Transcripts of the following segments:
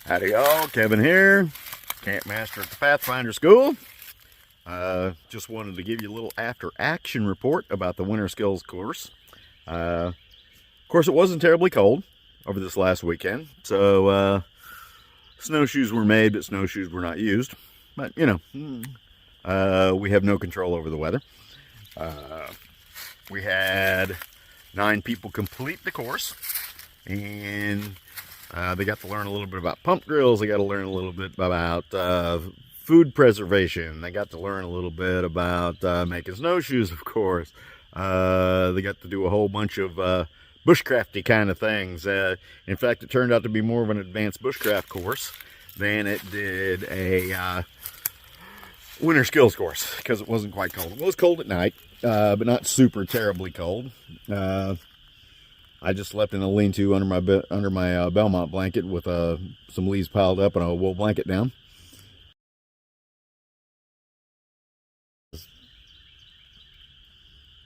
Howdy y'all, Kevin here, camp master at the Pathfinder school. Just wanted to give you a little after action report about the winter skills course. Of course, it wasn't terribly cold over this last weekend, so snowshoes were made, but snowshoes were not used. But you know, we have no control over the weather. We had 9 people complete the course, and they got to learn a little bit about pump drills. They got to learn a little bit about food preservation. They got to learn a little bit about making snowshoes, of course. They got to do a whole bunch of bushcrafty kind of things. In fact, it turned out to be more of an advanced bushcraft course than it did a winter skills course, because it wasn't quite cold. It was cold at night, but not super terribly cold. I just slept in a lean-to under my Belmont blanket with some leaves piled up and a wool blanket down.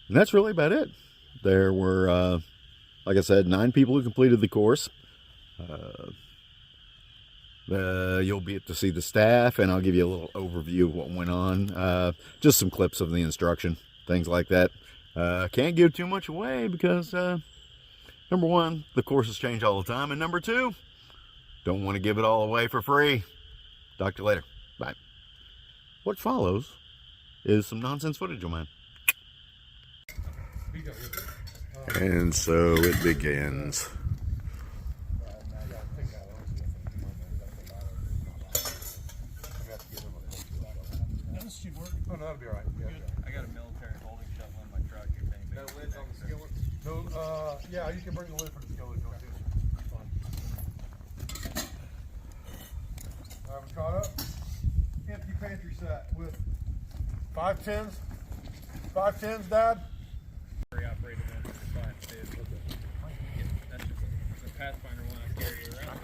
And that's really about it. There were, like I said, 9 people who completed the course. You'll be able to see the staff, and I'll give you a little overview of what went on. Just some clips of the instruction, things like that. Can't give too much away because number 1, the courses change all the time, and number 2, don't want to give it all away for free. Talk to you later. Bye. What follows is some nonsense footage of mine. And so it begins. This should work. Oh, no, that'll be all right. Yeah, I got a military holding shovel in my truck. If anybody no lids on the skillet? No, yeah, you can bring the lid for the skillet if you want to. All right, we're caught up. Empty pantry set with 5 tins. 5 tins, Dad? Operated in for 5 days. That's just the Pathfinder one I carry around.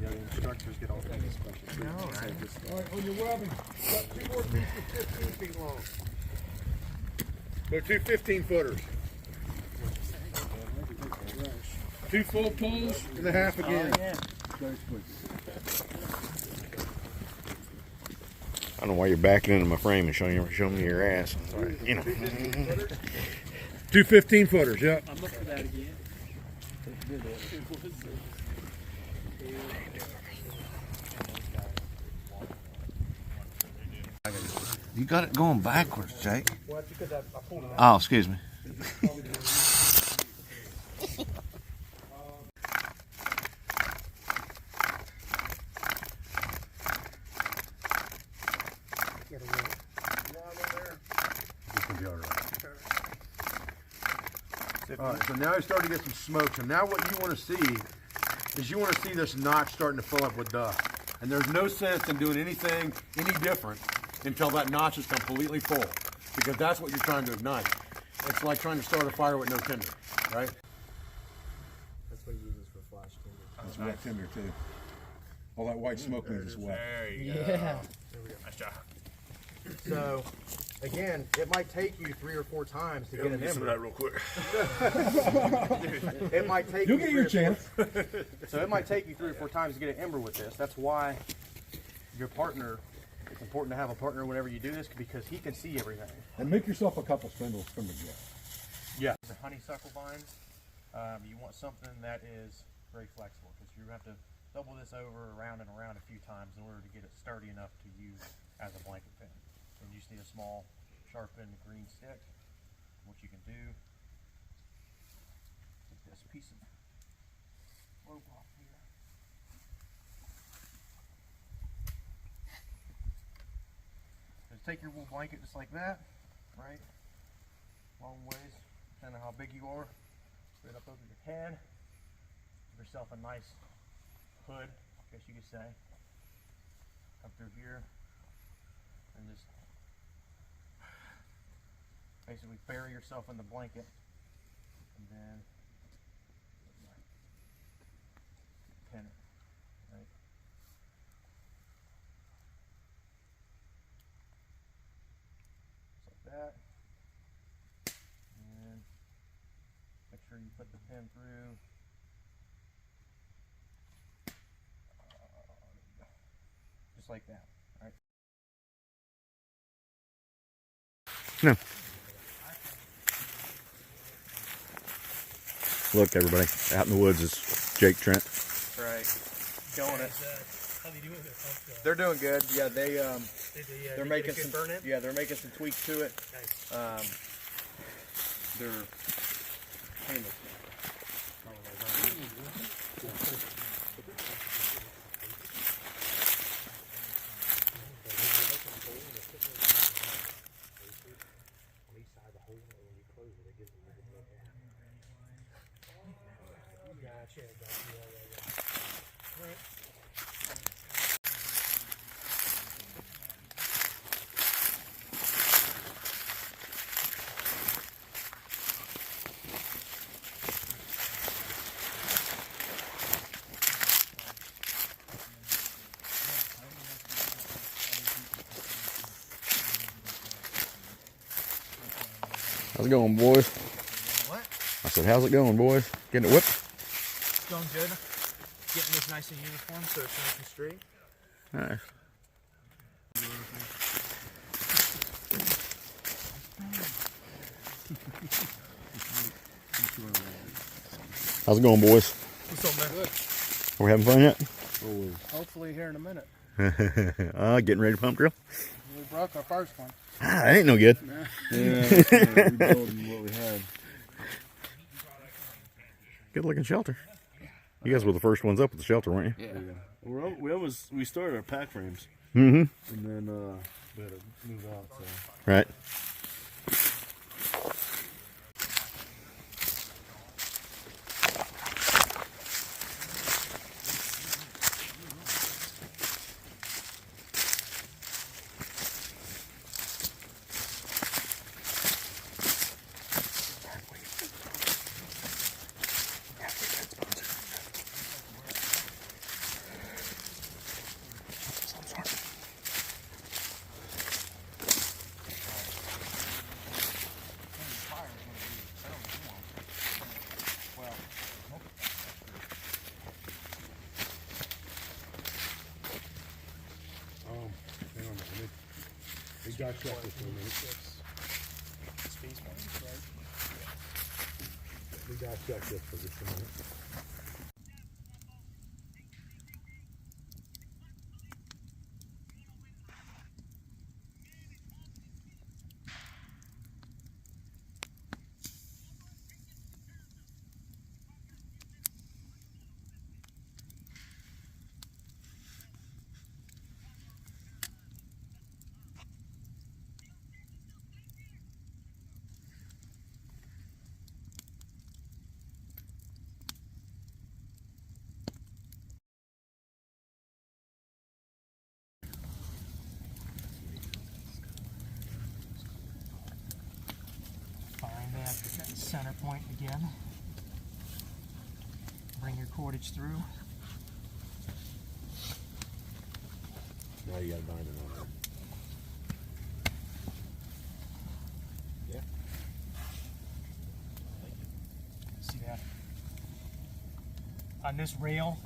Yeah, the instructors get all kinds of special. All right, on your webbing, got 2 more pieces 15 feet long. They're 2 15-footers. 2 full pulls and a half again. I don't know why you're backing into my frame and showing me your ass. Sorry, you know. 2 15-footers, yeah. I'm up for that again. You got it going backwards, Jake. Oh, excuse me. All right, so now you start to get some smoke. So now what you want to see is you want to see this notch starting to fill up with dust. And there's no sense in doing anything any different until that notch is completely full, because that's what you're trying to ignite. It's like trying to start a fire with no tinder, right? That's what he uses for flash tinder. It's wet tinder too. All that white smoke means it's wet. There you go. Yeah. Nice job. So, again, it might take you 3 or 4 times to get an ember. real quick. It might take You'll you get your 3 or 4 chance. So it might take you 3 or 4 times to get an ember with this. That's why your partner, it's important to have a partner whenever you do this, because he can see everything. And make yourself a couple spindles from the jet. Yeah. The honeysuckle vines, you want something that is very flexible, because you have to double this over around and around a few times in order to get it sturdy enough to use as a blanket pin. And you just need a small sharpened green stick. What you can do, take this piece of rope off here. Just take your wool blanket just like that, right? Long ways, depending on how big you are. Put it up over your head. Give yourself a nice hood, I guess you could say. Come through here and just basically bury yourself in the blanket, and then pin it, right? Just like that. And make sure you put the pin through just like that. All right. No. Look, everybody, out in the woods is Jake Trent. Right. Going it. How they doing their pump? They're doing good. Yeah, they're they making get a good some. burn in? Yeah, they're making some tweaks to it. Nice. They're painless. How's it going, boys? What? I said, how's it going, boys? Getting it whipped? It's going good. Getting this nice and uniform so it's nice and straight. Nice. How's it going, boys? What's up, man? Good. Are we having fun yet? Hopefully here in a minute. Getting ready to pump drill? We broke our first one. Ah, that ain't no good. Yeah, rebuilding what we had. Good looking shelter. You guys were the first ones up with the shelter, weren't you? Yeah. We started our pack frames. Mm-hmm. And then we had to move out. So. Right. Hang on a minute. We got check this for a minute. We got check this for just a minute. Find that center point again. Bring your cordage through. Now you got a diamond on it. Yeah. See that? On this rail,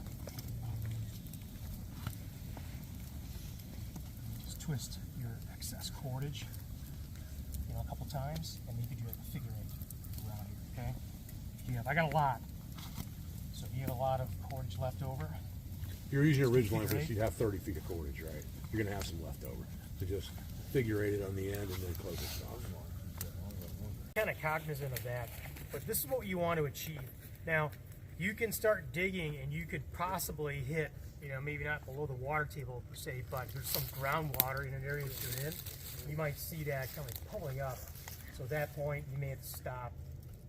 just twist your excess cordage, a couple times, and then you can do a figure eight around here, okay? I got a lot. So if you have a lot of cordage left over, If you're using a ridge line for Figure this, eight. you'd have 30 feet of cordage, right? You're gonna have some left over. So just figure eight it on the end and then close it off. kind of cognizant of that, but this is what you want to achieve. Now, you can start digging and you could possibly hit, maybe not below the water table per se, but there's some groundwater in an area that you're in. You might see that kind of pulling up. So at that point, you may have to stop.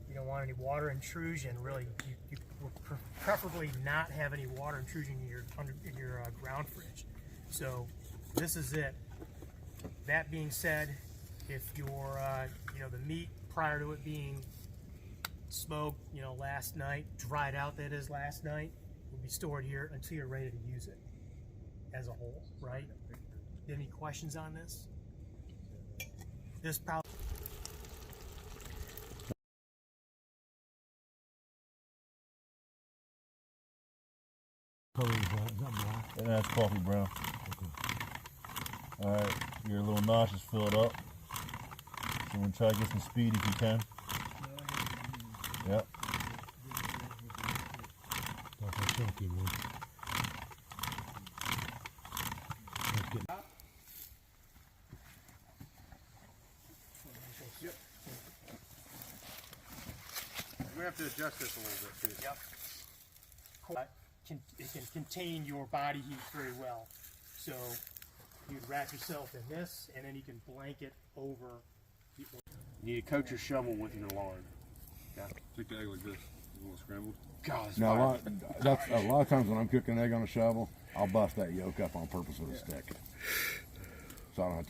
You don't want any water intrusion. Really, you would preferably not have any water intrusion in your ground fridge. So this is it. That being said, if your the meat prior to it being smoked, last night, dried out, that is last night, will be stored here until you're ready to use it as a whole, right? Any questions on this? This probably. That's coffee brown. Alright, your little notch is filled up. So we're gonna try to get some speed if you can. Yep. We have to adjust this a little bit too. Yep. It can contain your body heat very well. So you'd wrap yourself in this, and then you can blanket over. You need to coat your shovel with your lard. Take the egg like this. A little scrambled. God, Now, a lot of times when I'm cooking an egg on a shovel, I'll bust that yolk up on purpose with a stick. So I don't have to